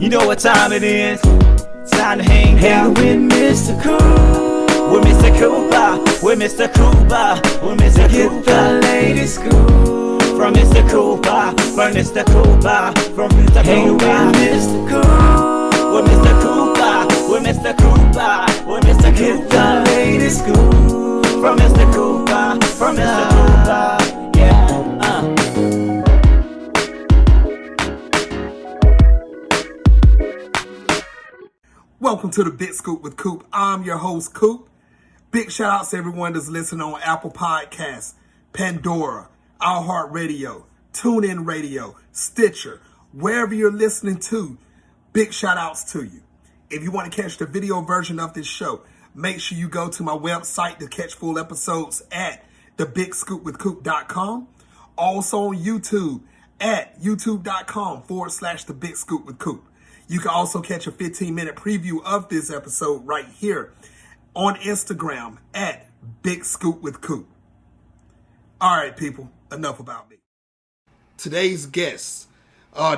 You know what time it is. It's time to hang out with Mr. Coop. With Mr. Cooper. With Mr. Cooper. With Mr. Cooper. Get the latest scoop. From Mr. Cooper. From Mr. Cooper. From Mr. Cooper. Hang with Mr. Coop. With Mr. Cooper. With Mr. Cooper. With Mr. Cooper. Get the latest scoop. From Mr. Cooper. From Mr. Cooper. Yeah. Welcome to the Big Scoop with Coop. I'm your host, Coop. Big shout outs to everyone that's listening on Apple Podcasts, Pandora, iHeartRadio, TuneIn Radio, Stitcher, wherever you're listening to. Big shout outs to you. If you want to catch the video version of this show, make sure you go to my website to catch full episodes at thebigscoopwithcoop.com. Also on YouTube at youtube.com/thebigscoopwithcoop. You can also catch a 15-minute preview of this episode right here on Instagram at Big Scoop with Coop. All right, people, enough about me. Today's guests,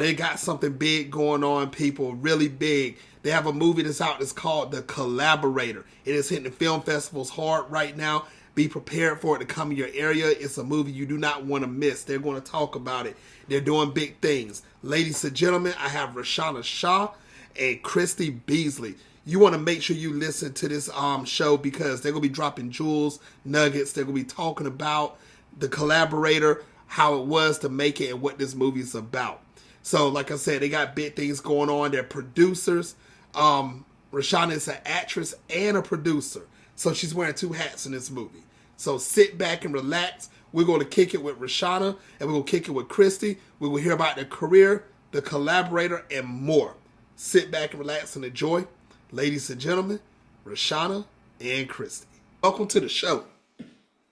they got something big going on, people, really big. They have a movie that's out that's called The Collaborator. It is hitting the film festivals hard right now. Be prepared for it to come in your area. It's a movie you do not want to miss. They're going to talk about it. They're doing big things. Ladies and gentlemen, I have Rashaana Shah and Cristy Beasley. You want to make sure you listen to this show because they're going to be dropping jewels, nuggets. They're going to be talking about The Collaborator, how it was to make it, and what this movie is about. So, like I said, they got big things going on. They're producers. Rashaana is an actress and a producer. So she's wearing two hats in this movie. So sit back and relax. We're going to kick it with Rashaana and we're going to kick it with Cristy. We will hear about their career, The Collaborator, and more. Sit back and relax and enjoy. Ladies and gentlemen, Rashaana and Cristy. Welcome to the show.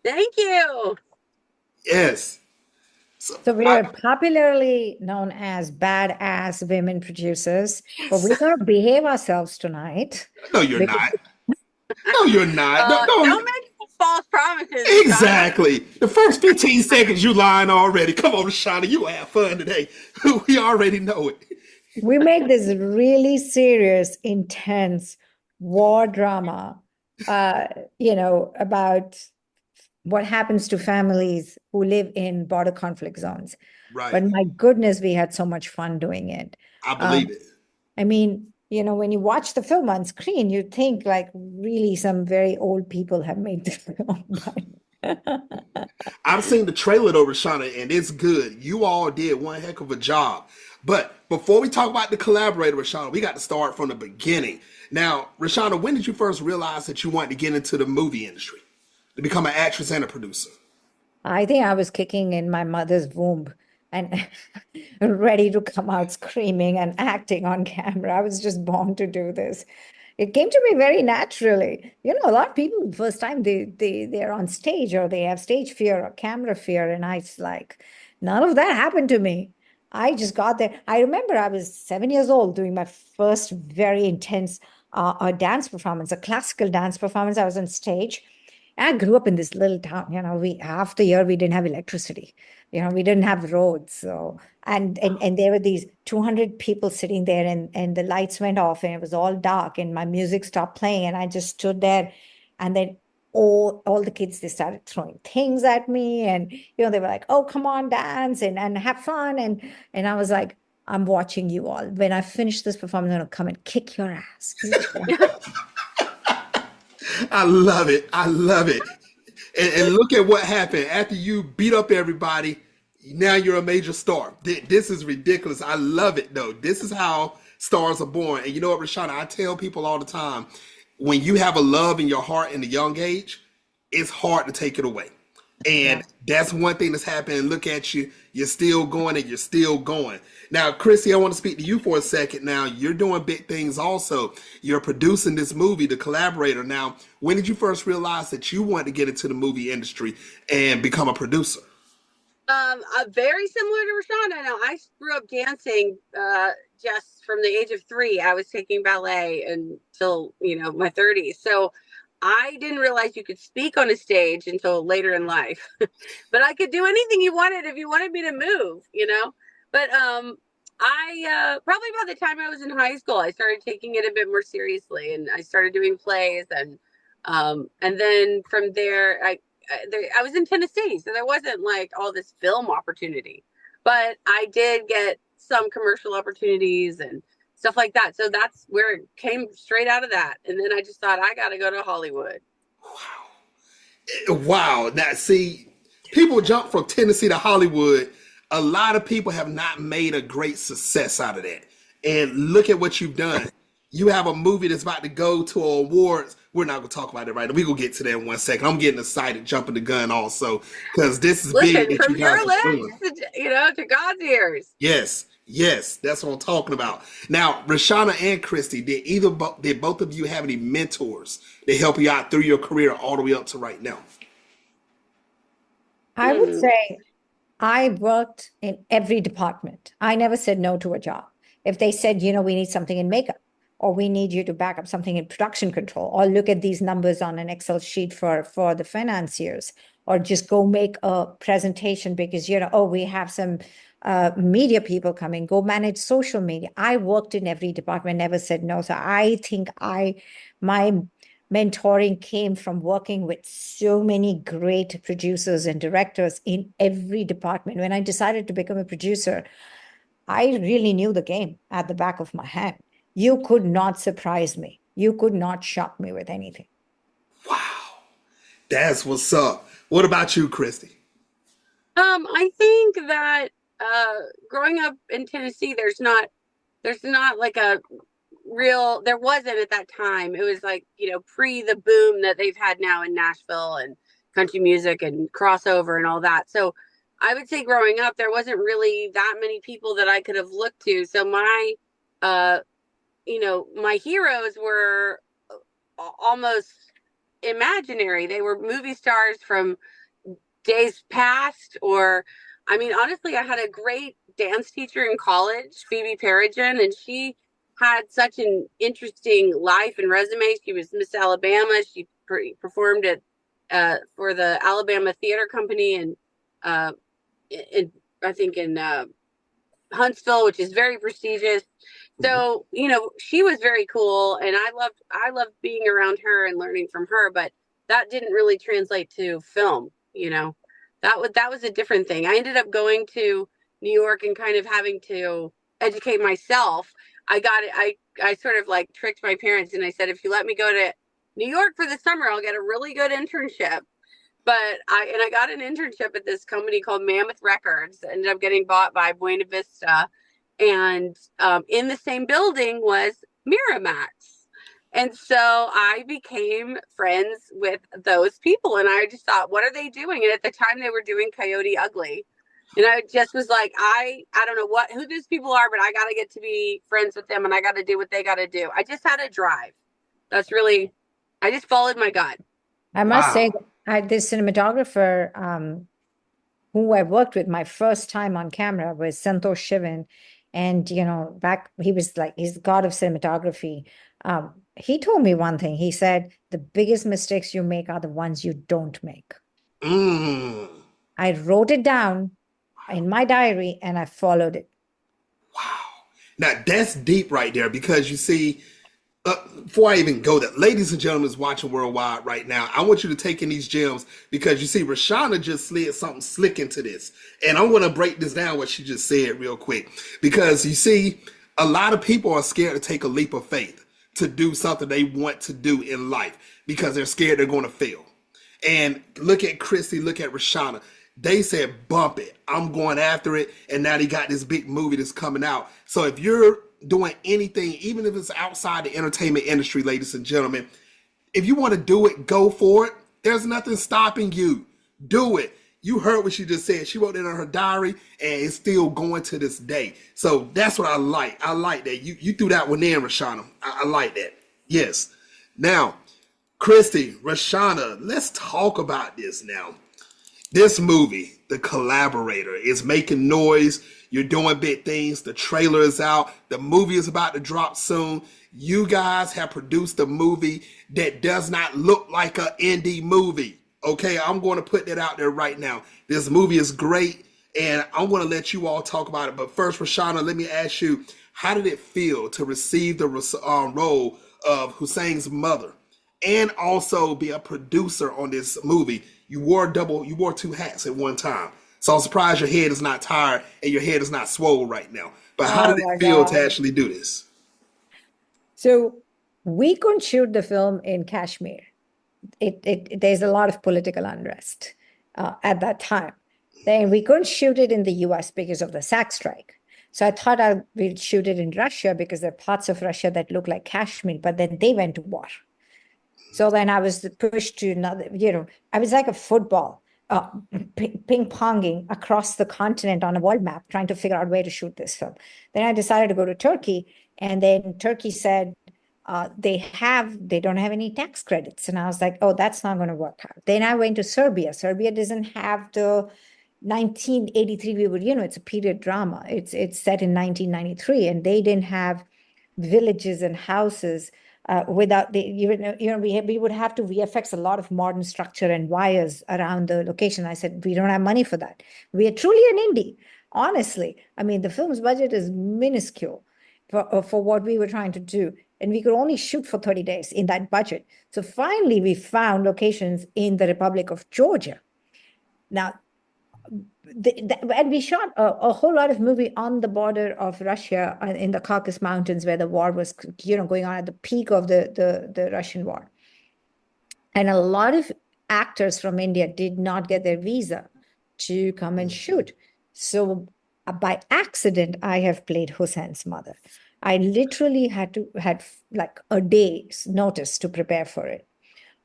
Thank you. Yes. So we are popularly known as badass women producers, but we gotta behave ourselves tonight. No, you're not. No, you're not. Don't make false promises. Exactly. The first 15 seconds you lying already. Come on, Rashaana, you have fun today. We already know it. We make this really serious, intense war drama, about what happens to families who live in border conflict zones. Right. But my goodness, we had so much fun doing it. I believe it. I mean, when you watch the film on screen, you think like really some very old people have made the film. I've seen the trailer though, Rashaana, and it's good. You all did one heck of a job. But before we talk about The Collaborator, Rashaana, we got to start from the beginning. Now, Rashaana, when did you first realize that you wanted to get into the movie industry, to become an actress and a producer? I think I was kicking in my mother's womb and ready to come out screaming and acting on camera. I was just born to do this. It came to me very naturally. A lot of people, first time they're on stage or they have stage fear or camera fear. And none of that happened to me. I just got there. I remember I was 7 years old doing my first very intense dance performance, a classical dance performance. I was on stage. I grew up in this little town. Half the year we didn't have electricity. We didn't have roads. So and there were these 200 people sitting there, and the lights went off, and it was all dark, and my music stopped playing, and I just stood there, and then all the kids, they started throwing things at me, and they were like, "Oh, come on, dance and have fun," and I was like, "I'm watching you all. When I finish this performance, I'm gonna come and kick your ass." I love it. I love it. And look at what happened. After you beat up everybody, now you're a major star. This is ridiculous. I love it, though. This is how stars are born. And you know what, Rashaana? I tell people all the time, when you have a love in your heart in a young age, it's hard to take it away. And that's one thing that's happening. Look at you. You're still going and you're still going. Now, Cristy, I want to speak to you for a second. Now, you're doing big things also. You're producing this movie, The Collaborator. Now, when did you first realize that you wanted to get into the movie industry and become a producer? Very similar to Rashaana. Now, I grew up dancing just from the age of 3. I was taking ballet until, my 30s. So I didn't realize you could speak on a stage until later in life. But I could do anything you wanted if you wanted me to move, But I probably by the time I was in high school, I started taking it a bit more seriously, and I started doing plays, and then from there, I was in Tennessee, so there wasn't like all this film opportunity, but I did get some commercial opportunities and stuff like that. So that's where it came straight out of that, and then I just thought I got to go to Hollywood. Wow. Now, see, people jump from Tennessee to Hollywood. A lot of people have not made a great success out of that. And look at what you've done. You have a movie that's about to go to awards. We're not going to talk about it right now. We're going to get to that in 1 second. I'm getting excited, jumping the gun also, because this is Listen, big that from you guys your are doing. lips, to God's ears. Yes, yes, that's what I'm talking about. Now, Rashaana and Cristy, did both of you have any mentors that help you out through your career all the way up to right now? I would say I worked in every department. I never said no to a job. If they said, we need something in makeup, or we need you to back up something in production control, or look at these numbers on an Excel sheet for the financiers, or just go make a presentation because, we have some media people coming, go manage social media. I worked in every department, never said no. So I think my mentoring came from working with so many great producers and directors in every department. When I decided to become a producer, I really knew the game at the back of my hand. You could not surprise me. You could not shock me with anything. Wow, that's what's up. What about you, Cristy? I think that growing up in Tennessee, there's not like a real, there wasn't at that time. It was like, pre the boom that they've had now in Nashville and country music and crossover and all that. So I would say growing up, there wasn't really that many people that I could have looked to. So my my heroes were almost imaginary. They were movie stars from days past, or honestly, I had a great dance teacher in college, Phoebe Peregrine, and she had such an interesting life and resume. She was Miss Alabama. She performed at for the Alabama Theater Company, and I think in Huntsville, which is very prestigious. So, she was very cool, and I loved being around her and learning from her, but that didn't really translate to film. That was a different thing. I ended up going to New York and kind of having to educate myself. I sort of like tricked my parents, and I said, if you let me go to New York for the summer, I'll get a really good internship. But I got an internship at this company called Mammoth Records. Ended up getting bought by Buena Vista, and in the same building was Miramax. And so I became friends with those people, and I just thought, what are they doing? And at the time, they were doing Coyote Ugly, and I just was like, I don't know who these people are, but I got to get to be friends with them, and I got to do what they got to do. I just had a drive. I just followed my gut. I must say, this cinematographer who I worked with my first time on camera was Santosh Shivan. And, back, he's the god of cinematography. He told me one thing. He said, the biggest mistakes you make are the ones you don't make. I wrote it down in my diary and I followed it. Wow. Now, that's deep right there, because you see, before I even go there, ladies and gentlemen is watching worldwide right now, I want you to take in these gems, because you see Rashaana just slid something slick into this. And I'm going to break this down, what she just said real quick, because you see, a lot of people are scared to take a leap of faith to do something they want to do in life because they're scared they're going to fail. And look at Cristy, look at Rashaana. They said, bump it. I'm going after it. And now they got this big movie that's coming out. So if you're doing anything, even if it's outside the entertainment industry, ladies and gentlemen, if you want to do it, go for it. There's nothing stopping you. Do it. You heard what she just said. She wrote it in her diary, and it's still going to this day. So that's what I like. I like that. You threw that one in, Rashaana. I like that. Yes. Now, Cristy, Rashaana, let's talk about this now. This movie, The Collaborator, is making noise. You're doing big things. The trailer is out. The movie is about to drop soon. You guys have produced a movie that does not look like an indie movie. Okay, I'm going to put that out there right now. This movie is great. and I'm going to let you all talk about it. But first, Rashaana, let me ask you, how did it feel to receive the role of Hussein's mother and also be a producer on this movie? You wore two hats at one time. So I'm surprised your head is not tired and your head is not swollen right now. But how Oh did my it feel to God. actually do this? So we couldn't shoot the film in Kashmir. There's a lot of political unrest at that time. Then we couldn't shoot it in the US because of the SAG strike. So I thought we'd shoot it in Russia because there are parts of Russia that look like Kashmir, but then they went to war. So then I was pushed to another, I was like a football, ping-ponging across the continent on a world map, trying to figure out where to shoot this film. Then I decided to go to Turkey, and then Turkey said, they don't have any tax credits. And I was like, oh, that's not going to work out. Then I went to Serbia. Serbia doesn't have the 1983, it's a period drama. It's set in 1993, and they didn't have villages and houses without we would have to VFX a lot of modern structure and wires around the location. I said, we don't have money for that. We are truly an indie, honestly. I mean, the film's budget is minuscule for what we were trying to do. And we could only shoot for 30 days in that budget. So finally, we found locations in the Republic of Georgia. Now, and we shot a whole lot of movie on the border of Russia in the Caucasus Mountains, where the war was, going on at the peak of the Russian war. And a lot of actors from India did not get their visa to come and shoot. So by accident, I have played Hussein's mother. I literally had like a day's notice to prepare for it.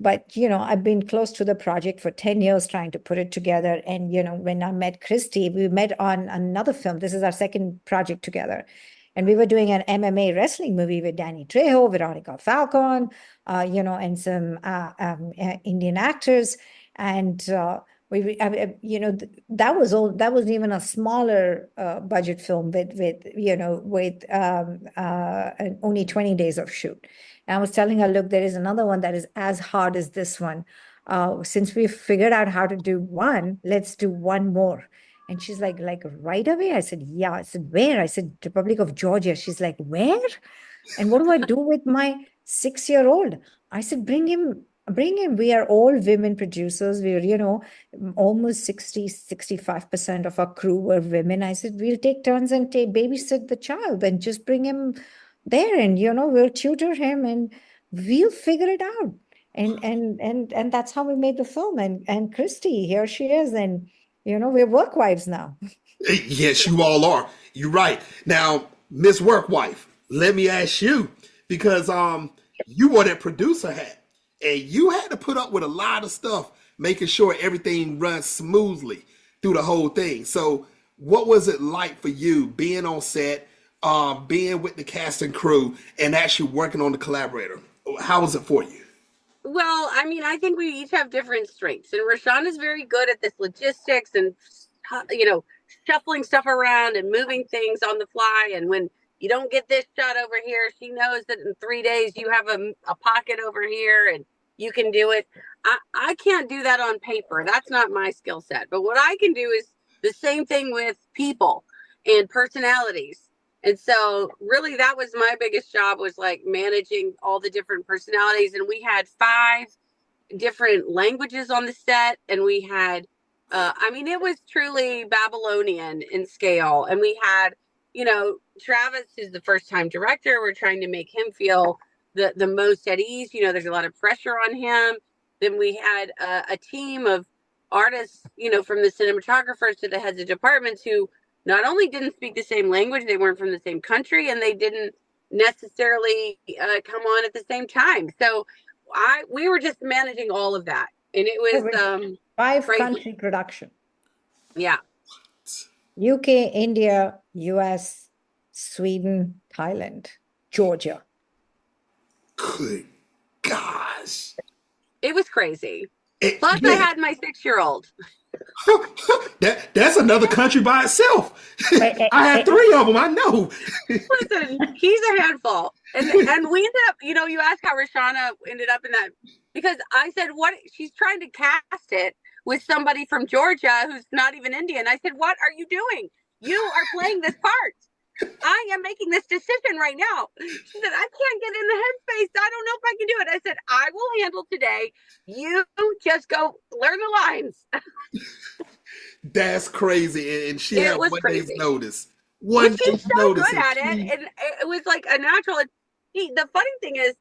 But, I've been close to the project for 10 years trying to put it together. And, when I met Cristy, we met on another film. This is our second project together. And we were doing an MMA wrestling movie with Danny Trejo, Veronica Falcon, and some Indian actors. And that was even a smaller budget film with only 20 days of shoot. And I was telling her, look, there is another one that is as hard as this one. Since we've figured out how to do one, let's do one more. And she's like right away? I said, yeah. I said, where? I said, Republic of Georgia. She's like, where? And what do I do with my 6-year-old? I said, bring him. We are all women producers. We're, almost 65% of our crew were women. I said, we'll take turns and babysit the child and just bring him there, and we'll tutor him and we'll figure it out. And that's how we made the film. And Cristy, here she is, and we're work wives now. Yes, you all are. You're right. Now, Miss Workwife, let me ask you, because you wore that producer hat and you had to put up with a lot of stuff, making sure everything runs smoothly through the whole thing. So what was it like for you being on set, being with the cast and crew, and actually working on the Collaborator? How was it for you? Well, I mean, I think we each have different strengths, and Rashaana is very good at this logistics and, shuffling stuff around and moving things on the fly. And when you don't get this shot over here, she knows that in 3 days you have a pocket over here and you can do it. I can't do that on paper. That's not my skill set. But what I can do is the same thing with people and personalities. And so really that was my biggest job, was like managing all the different personalities. And we had 5 different languages on the set. And we had, it was truly Babylonian in scale. And we had, Travis, who's the first time director. We're trying to make him feel the most at ease. There's a lot of pressure on him. Then we had a team of artists, from the cinematographers to the heads of departments, who not only didn't speak the same language, they weren't from the same country, and they didn't necessarily come on at the same time. So we were just managing all of that. And it was 5-country production. Yeah. UK, India, US, Sweden, Thailand, Georgia. Good gosh. It was crazy. Plus, I had my 6-year-old. That's another country by itself. I had 3 of them. I know. Listen, he's a handful, and we ended up. You asked how Rashaana ended up in that, because I said, "What?" She's trying to cast it. with somebody from Georgia who's not even Indian. I said, what are you doing? You are playing this part. I am making this decision right now. She said, I can't get in the headspace. I don't know if I can do it. I said, I will handle today. You just go learn the lines. That's crazy. And she It had was 1 day's crazy. notice. But One she's day's so notice. good at it. And it was like a natural. The funny thing is,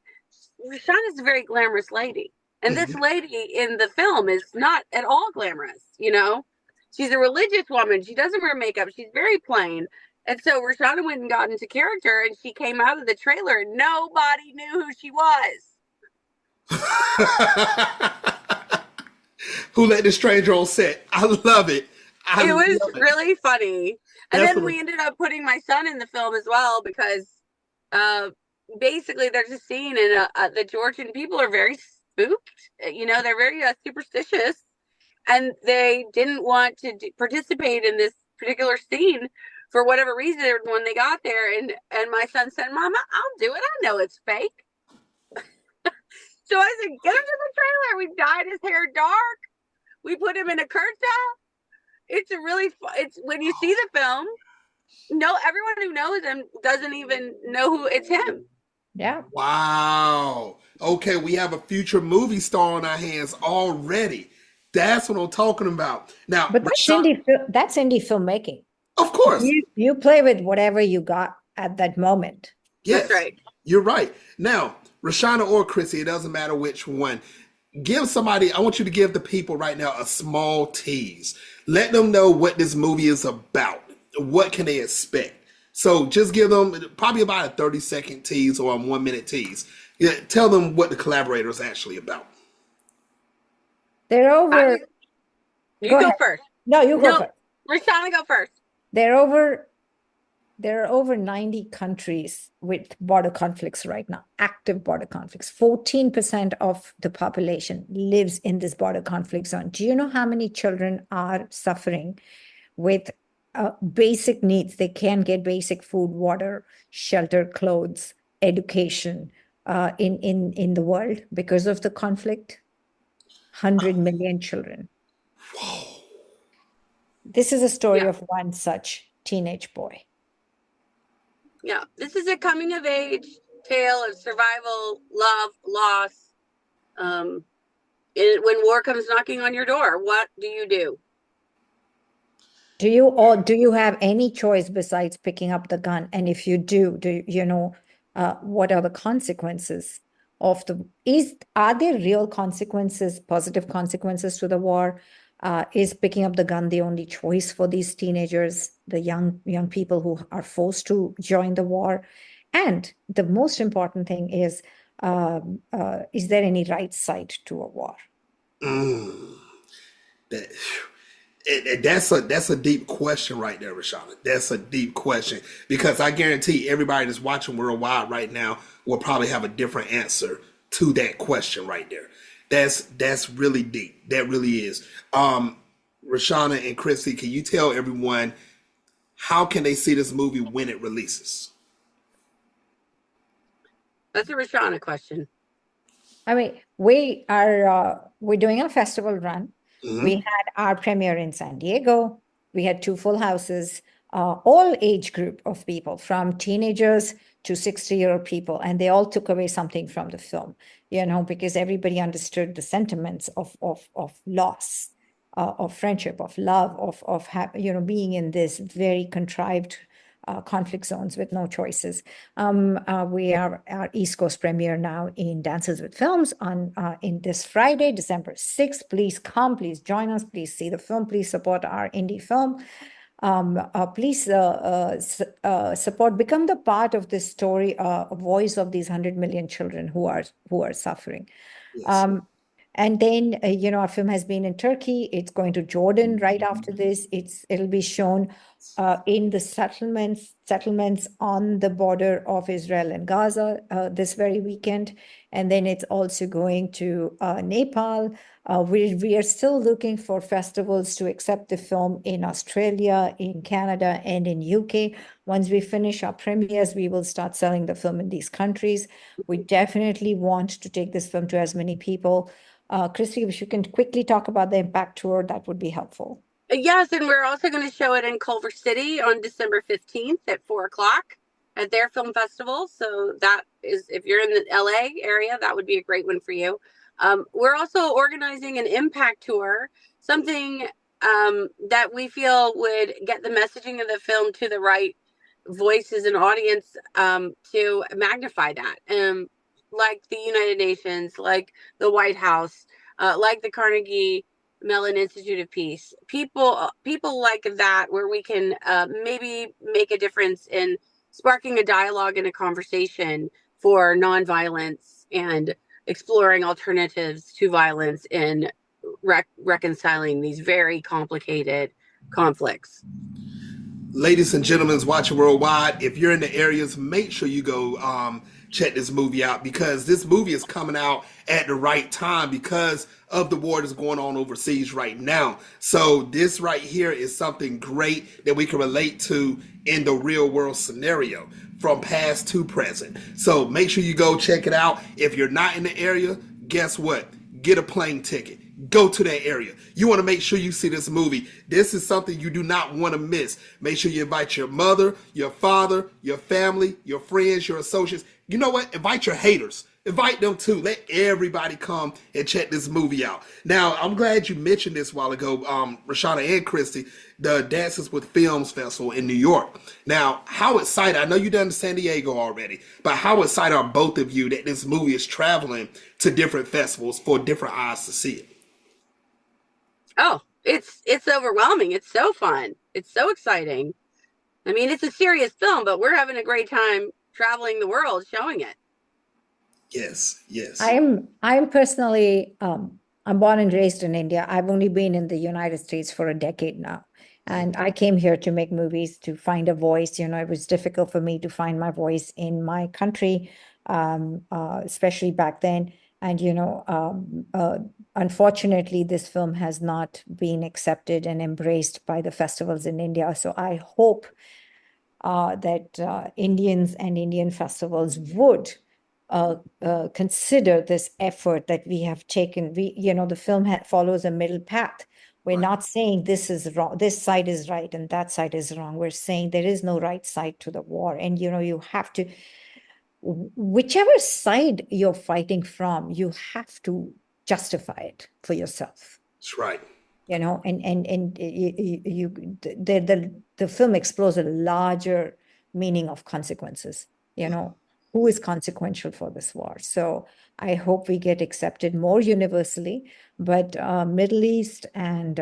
Rashaana is a very glamorous lady. And this lady in the film is not at all glamorous, you know? She's a religious woman. She doesn't wear makeup. She's very plain. And so Rashaana went and got into character, and she came out of the trailer and nobody knew who she was. Who let the stranger on set? I love it. It was really funny. And then we ended up putting my son in the film as well because basically there's a scene and the Georgian people are very spooked. You know, they're very superstitious, and they didn't want to participate in this particular scene for whatever reason when they got there. And my son said, Mama, I'll do it. I know it's fake. So I said, get him to the trailer. We dyed his hair dark. We put him in a kurta. It's a really it's when you see the film, everyone who knows him doesn't even know who it's him. Yeah. Wow. Okay, we have a future movie star on our hands already. That's what I'm talking about. Now, But that's indie filmmaking. Of course. You play with whatever you got at that moment. Yes, that's right. You're right. Now, Rashaana or Cristy, it doesn't matter which one. I want you to give the people right now a small tease. Let them know what this movie is about. What can they expect? So just give them probably about a 30-second tease or a 1-minute tease. Yeah, tell them what the Collaborator is actually about. They're over. You go first. No, you go first. Rashaana, go first. There are over 90 countries with border conflicts right now, active border conflicts. 14% of the population lives in this border conflict zone. Do you know how many children are suffering with basic needs? They can't get basic food, water, shelter, clothes, education in the world because of the conflict. 100 million children. Whoa. This is a story of one such teenage boy. Yeah, this is a coming of age tale of survival, love, loss. When war comes knocking on your door, what do you do? Do you have any choice besides picking up the gun? And if you do you know what are the consequences of are there real consequences, positive consequences to the war? Is picking up the gun the only choice for these teenagers, the young people who are forced to join the war? And the most important thing is there any right side to a war? That's a deep question right there, Rashaana. That's a deep question, because I guarantee everybody that's watching worldwide right now will probably have a different answer to that question right there. That's really deep. That really is. Rashaana and Cristy, can you tell everyone how can they see this movie when it releases? That's a Rashaana question. I mean, we're doing a festival run. We had our premiere in San Diego. We had 2 full houses, all age group of people, from teenagers to 60-year-old people, and they all took away something from the film, because everybody understood the sentiments of loss, of friendship, of love, of being in this very contrived conflict zones with no choices. We are our East Coast premiere now in Dances with Films in this Friday, December 6th. Please come, please join us, please see the film, please support our indie film. Please support, become the part of this story, a voice of these 100 million children who are suffering. Yes. And then, our film has been in Turkey. It's going to Jordan right after this. It'll be shown in the settlements on the border of Israel and Gaza this very weekend. And then it's also going to Nepal. We are still looking for festivals to accept the film in Australia, in Canada, and in UK. Once we finish our premieres, we will start selling the film in these countries. We definitely want to take this film to as many people. Cristy, if you can quickly talk about the Impact Tour, that would be helpful. Yes, and we're also going to show it in Culver City on December 15th at 4 o'clock at their film festival. So that is, if you're in the LA area, that would be a great one for you. We're also organizing an impact tour, something that we feel would get the messaging of the film to the right voices and audience to magnify that. Like the United Nations, like the White House, like the Carnegie Mellon Institute of Peace, people like that, where we can maybe make a difference in sparking a dialogue and a conversation for nonviolence and exploring alternatives to violence in reconciling these very complicated conflicts. Ladies and gentlemen watching worldwide, if you're in the areas, make sure you go check this movie out, because this movie is coming out at the right time because of the war that's going on overseas right now. So this right here is something great that we can relate to in the real world scenario from past to present. So make sure you go check it out. If you're not in the area, guess what? Get a plane ticket. Go to that area. You want to make sure you see this movie. This is something you do not want to miss. Make sure you invite your mother, your father, your family, your friends, your associates. You know what? Invite your haters. Invite them too. Let everybody come and check this movie out. Now, I'm glad you mentioned this a while ago, Rashaana and Cristy, the Dances with Films Festival in New York. Now, how excited, I know you've done to San Diego already, but how excited are both of you that this movie is traveling to different festivals for different eyes to see it? Oh, it's overwhelming. It's so fun. It's so exciting. I mean, it's a serious film, but we're having a great time traveling the world showing it. Yes, yes. I'm personally I'm born and raised in India. I've only been in the United States for a decade now. And I came here to make movies, to find a voice. It was difficult for me to find my voice in my country, especially back then. And, unfortunately, this film has not been accepted and embraced by the festivals in India. So I hope that Indians and Indian festivals would consider this effort that we have taken. The film follows a middle path. We're not saying this is wrong, this side is right and that side is wrong. We're saying there is no right side to the war. And, you have to, whichever side you're fighting from, you have to justify it for yourself. That's right. And the film explores a larger meaning of consequences. Who is consequential for this war? So I hope we get accepted more universally, but Middle East and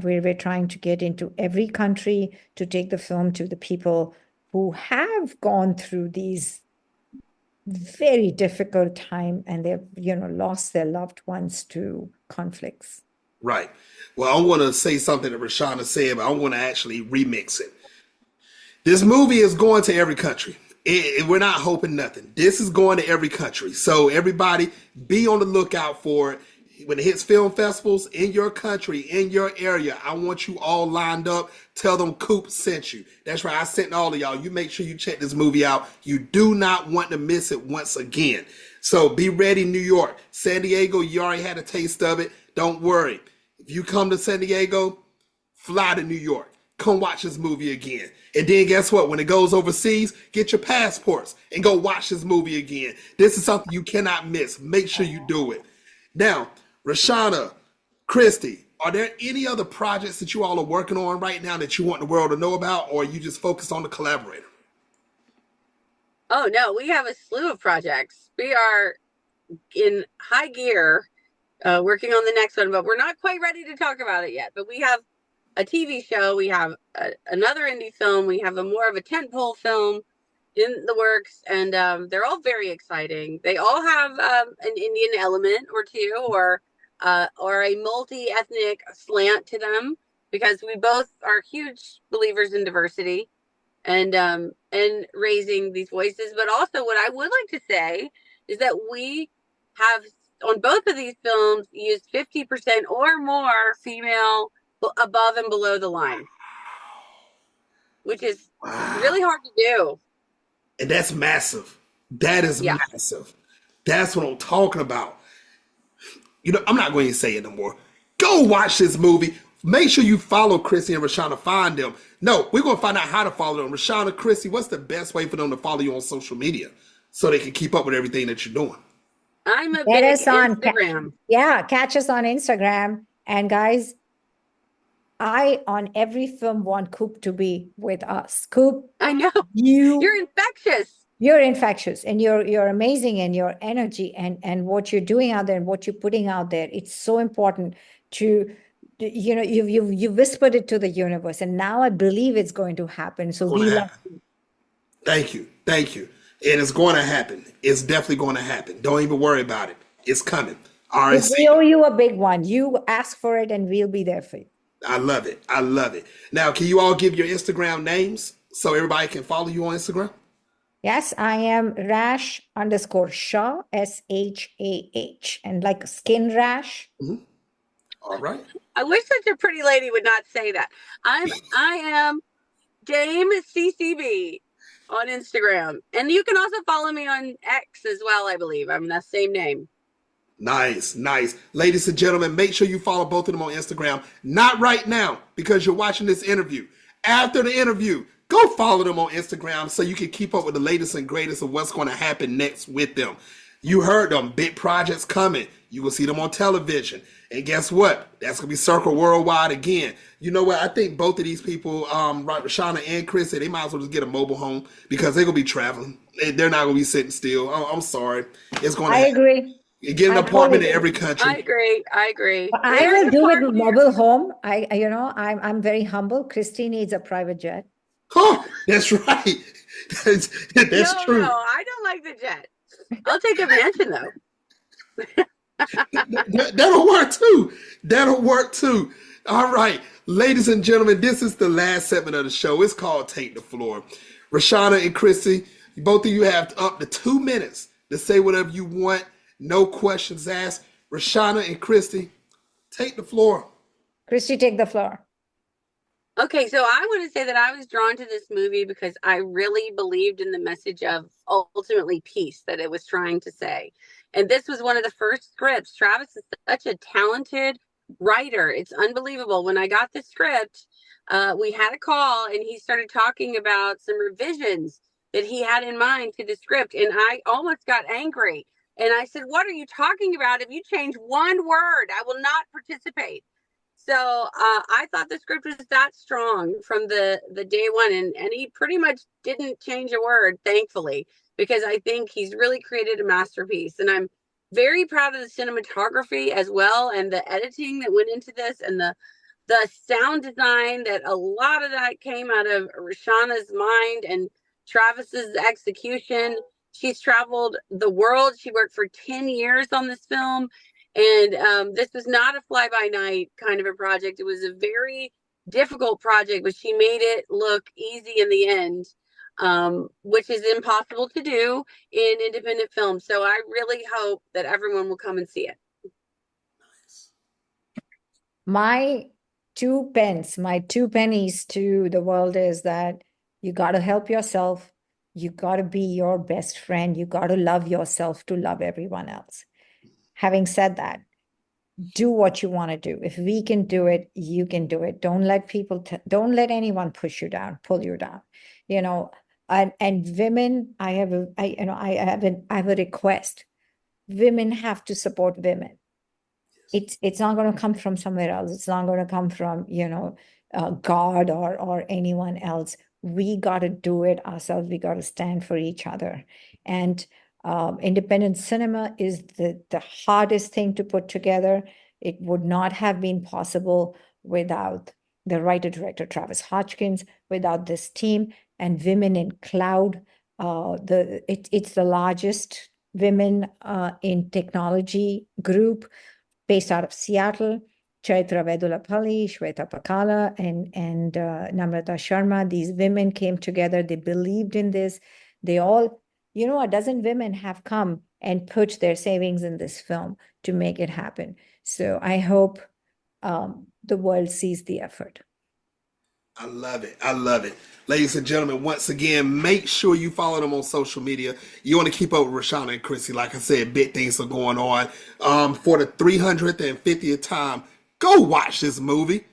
we're trying to get into every country to take the film to the people who have gone through these very difficult time and they've lost their loved ones to conflicts. Right. Well, I want to say something that Rashaana said, but I want to actually remix it. This movie is going to every country. We're not hoping nothing. This is going to every country. So everybody be on the lookout for it. When it hits film festivals in your country, in your area, I want you all lined up. Tell them Coop sent you. That's right. I sent all of y'all. You make sure you check this movie out. You do not want to miss it once again. So be ready, New York. San Diego, you already had a taste of it. Don't worry. If you come to San Diego, fly to New York. Come watch this movie again. And then guess what? When it goes overseas, get your passports and go watch this movie again. This is something you cannot miss. Make sure you do it. Now, Rashaana, Cristy, are there any other projects that you all are working on right now that you want the world to know about, or are you just focused on the Collaborator? Oh, no, we have a slew of projects. We are in high gear working on the next one, but we're not quite ready to talk about it yet. But we have a TV show, we have another indie film, we have more of a tentpole film in the works, and they're all very exciting. They all have an Indian element or two, or a multi-ethnic slant to them, because we both are huge believers in diversity and raising these voices. But also, what I would like to say is that we have on both of these films used 50% or more female above and below the line, which is really hard to do. And that's massive. That is massive. That's what I'm talking about. You know, I'm not going to say it no more. Go watch this movie. Make sure you follow Cristy and Rashaana. Find them. No, we're going to find out how to follow them. Rashaana, Cristy, what's the best way for them to follow you on social media so they can keep up with everything that you're doing? I'm a Get big us on Instagram. catch us on Instagram. And guys, I on every film want Coop to be with us. Coop, I know. you're infectious. You're infectious, and you're amazing, and your energy and what you're doing out there and what you're putting out there. It's so important to, you know, you whispered it to the universe, and now I believe it's going to happen. So we love you. Thank you. Thank you. And it's going to happen. It's definitely going to happen. Don't even worry about it. It's coming. All right. We owe you a big one. You ask for it, and we'll be there for you. I love it. I love it. Now, can you all give your Instagram names so everybody can follow you on Instagram? Yes, I am Rash_Shah, SHAH, and like skin rash. All right. I wish such a pretty lady would not say that. I am Dame CCB on Instagram, and you can also follow me on X as well. I believe I'm the same name. Nice, nice. Ladies and gentlemen, make sure you follow both of them on Instagram. Not right now because you're watching this interview. After the interview, go follow them on Instagram so you can keep up with the latest and greatest of what's going to happen next with them. You heard them. Big projects coming. You will see them on television. And guess what? That's going to be circled worldwide again. You know what? I think both of these people, Rashaana and Cristy, they might as well just get a mobile home because they're going to be traveling. They're not going to be sitting still. I'm sorry. It's going to happen. Agree. Get an apartment in every country. I agree. I will do it with mobile home. I'm very humble. Cristy needs a private jet. Oh, that's right. That's true. No, I don't like the jet. I'll take a mansion though. That'll work too. That'll work too. All right, ladies and gentlemen, this is the last segment of the show. It's called Take the Floor. Rashaana and Cristy, both of you have up to 2 minutes to say whatever you want. No questions asked. Rashaana and Cristy, take the floor. Cristy, take the floor. Okay, so I want to say that I was drawn to this movie because I really believed in the message of ultimately peace that it was trying to say. And this was one of the first scripts. Travis is such a talented writer. It's unbelievable. When I got the script, we had a call and he started talking about some revisions that he had in mind to the script. And I almost got angry. And I said, what are you talking about? If you change one word, I will not participate. So I thought the script was that strong from the day one. And he pretty much didn't change a word, thankfully, because I think he's really created a masterpiece. And I'm very proud of the cinematography as well and the editing that went into this and the sound design, that a lot of that came out of Rashaana's mind and Travis's execution. She's traveled the world. She worked for 10 years on this film. And this was not a fly-by-night kind of a project. It was a very difficult project, but she made it look easy in the end, which is impossible to do in independent film. So I really hope that everyone will come and see it. My 2 pennies to the world is that you got to help yourself. You got to be your best friend. You got to love yourself to love everyone else. Having said that, do what you want to do. If we can do it, you can do it. Don't let people, don't let anyone push you down, pull you down. You know, and women, I have a request. Women have to support women. It's not going to come from somewhere else. It's not going to come from, God or anyone else. We got to do it ourselves. We got to stand for each other. And independent cinema is the hardest thing to put together. It would not have been possible without the writer-director Travis Hodgkins, without this team and women in cloud. It's the largest women in technology group based out of Seattle. Chaitra Vedulapalli, Shweta Pakala, and Namrata Sharma. These women came together. They believed in this. They all, a dozen women have come and put their savings in this film to make it happen. So I hope the world sees the effort. I love it. I love it. Ladies and gentlemen, once again, make sure you follow them on social media. You want to keep up with Rashaana and Cristy. Like I said, big things are going on. For the 350th time, go watch this movie,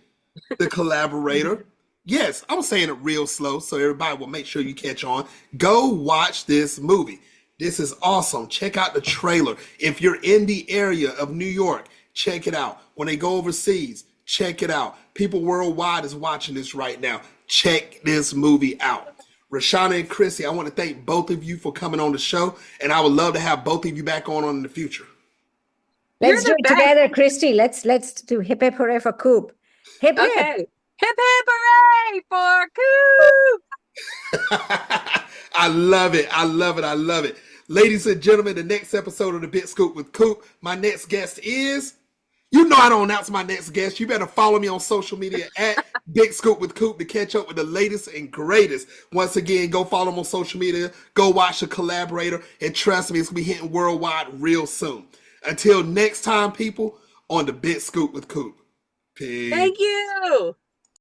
The Collaborator. Yes, I'm saying it real slow so everybody will make sure you catch on. Go watch this movie. This is awesome. Check out the trailer. If you're in the area of New York, check it out. When they go overseas, check it out. People worldwide is watching this right now. Check this movie out. Rashaana and Cristy, I want to thank both of you for coming on the show, and I would love to have both of you back on in the future. Let's do it together, Cristy. Let's do hip hip hooray for Coop. Hip hip. Okay. Hip hip hooray for Coop. I love it. I love it. I love it. Ladies and gentlemen, the next episode of the Big Scoop with Coop, my next guest is... You know I don't announce my next guest. You better follow me on social media at Big Scoop with Coop to catch up with the latest and greatest. Once again, go follow him on social media. Go watch The Collaborator. And trust me, it's going to be hitting worldwide real soon. Until next time, people, on the Big Scoop with Coop. Peace. Thank you.